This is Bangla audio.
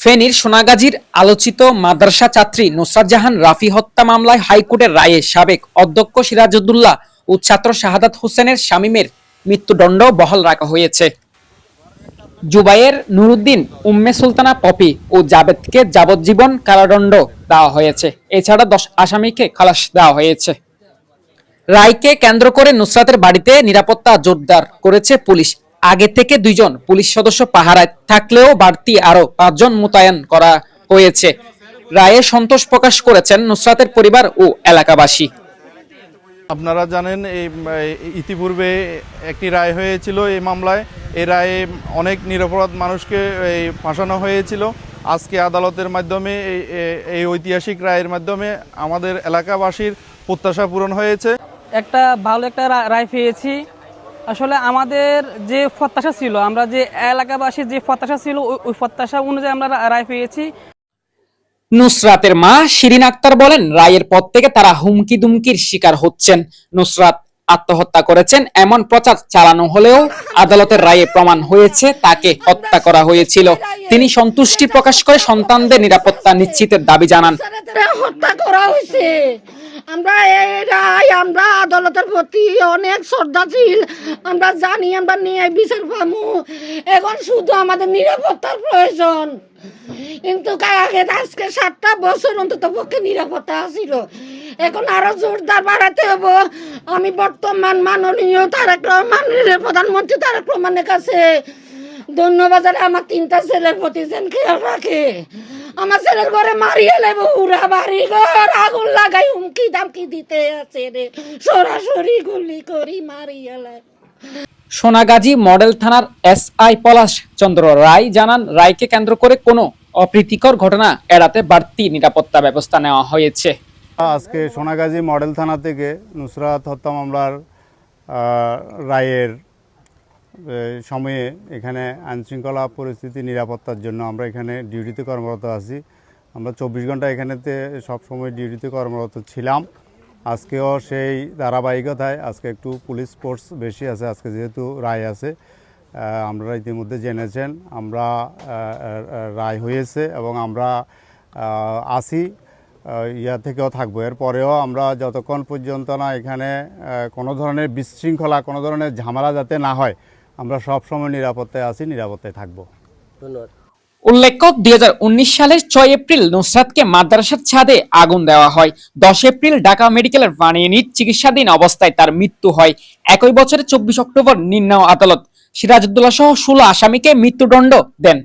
ফেনীর সোনাগাজীর আলোচিত মাদ্রাসা ছাত্রী নুসরাত জাহান রাফি হত্যা মামলায় হাইকোর্টের রায়ে সাবেক অধ্যক্ষ সিরাজউদ্দৌলা ও ছাত্র শাহাদাত হোসেনের শামীমের মৃত্যুদণ্ড বহাল রাখা হয়েছে। জুবায়ের নুরুদ্দিন, উম্মে সুলতানা পপি ও জাবেদকে যাবজ্জীবন কারাদণ্ড দেওয়া হয়েছে। এছাড়া 10 আসামিকে খালাস দেওয়া হয়েছে। রায়কে কেন্দ্র করে নুসরাতের বাড়িতে নিরাপত্তা জোরদার করেছে পুলিশ। আগে থেকে 2 জন পুলিশ সদস্য পাহারায় থাকলেও বাড়তি আরো 5 জন মোতায়েন করা হয়েছে। রায়ে সন্তোষ প্রকাশ করেছেন নুসরাতের পরিবার ও এলাকাবাসী। আপনারা জানেন ইতিপূর্বে একটি রায় হয়েছিল এই মামলায়। এই রায়ে অনেক নিরপরাধ মানুষকে ফাঁসানো হয়েছিল। আজকে আদালতের মাধ্যমে এই ঐতিহাসিক রায়ের মাধ্যমে আমাদের এলাকাবাসীর প্রত্যাশা পূরণ হয়েছে। একটা ভালো একটা রায় পেয়েছি। আসলে আমাদের যে প্রত্যাশা ছিল, আমরা যে এলাকাবাসীর যে প্রত্যাশা ছিল ওই প্রত্যাশা অনুযায়ী আমরা রায় পেয়েছি। নুসরাতের মা শিরিন আক্তার বলেন, রায়ের পর থেকে তারা হুমকি দুমকির শিকার হচ্ছেন। নুসরাত আত্মহত্যা করেছেন এমন প্রচার চালানো হলেও আদালতের রায়ে প্রমাণ হয়েছে তাকে হত্যা করা হয়েছিল। তিনি সন্তুষ্টি প্রকাশ করে সন্তানদের নিরাপত্তা নিশ্চিতের দাবি জানান। হত্যা করা হয়েছে, আমরা এই রায় আমরা আদালতের প্রতি অনেক শ্রদ্ধাশীল। আমরা জানি আমরা নিয়ে বিচার পাবো। এখন শুধু আমাদের নিরাপত্তার প্রয়োজন। কিন্তু আগে আজকে 7টা বছর অন্তত পক্ষে নিরাপত্তা ছিল, এখন আরো জোরদার বাড়াতে হবে। আমি বর্তমান মাননীয় তারেক রহমানের, প্রধানমন্ত্রী তারেক রহমানের কাছে ধন্যবাদ জানাই। আমার 3টা ছেলের প্রতি যেন খেয়াল রাখে। আমার ছেলের ঘরে মারিয়ে নেব, উড়া বাড়ি ঘর আগুন লাগাই হুমকি দামকি দিতে আছে রে, সরাসরি গুলি করি মারিয়ে নেব। সোনাগাজী মডেল থানার এসআই পলাশ চন্দ্র রায় জানান, রায়কে কেন্দ্র করে কোনো অপ্রীতিকর ঘটনা এড়াতে বাড়তি নিরাপত্তা ব্যবস্থা নেওয়া হয়েছে। আজকে সোনাগাজী মডেল থানা থেকে নুসরাত হত্যা মামলার রায়ের সময়ে এখানে আইনশৃঙ্খলা পরিস্থিতি নিরাপত্তার জন্য আমরা এখানে ডিউটিতে কর্মরত আছি। আমরা 24 ঘন্টা এখানেতে সবসময় ডিউটিতে কর্মরত ছিলাম। আজকেও সেই ধারাবাহিকতায় আজকে একটু পুলিশ ফোর্স বেশি আছে। আজকে যেহেতু রায় আছে, আপনারা ইতিমধ্যে জেনেছেন আমরা রায় হয়েছে এবং আমরা আসি ইয়া থেকেও থাকবো। এরপরেও আমরা যতক্ষণ পর্যন্ত না এখানে কোনো ধরনের বিশৃঙ্খলা, কোনো ধরনের ঝামেলা যাতে না হয়, আমরা সবসময় নিরাপত্তায় আছি, নিরাপত্তায় থাকবো। ধন্যবাদ। উল্লেখ্য, 2019 সালের 6 এপ্রিল নুসরাতকে মাদ্রাসার ছাদে আগুন দেওয়া হয়। 10 এপ্রিল ঢাকা মেডিকেলের ভার্ন ইউনিট চিকিৎসাধীন অবস্থায় তার মৃত্যু হয়। একই বছরের 24 অক্টোবর নিম্ন আদালত সিরাজউদ্দৌলা সহ 16 আসামিকে মৃত্যুদণ্ড দেন।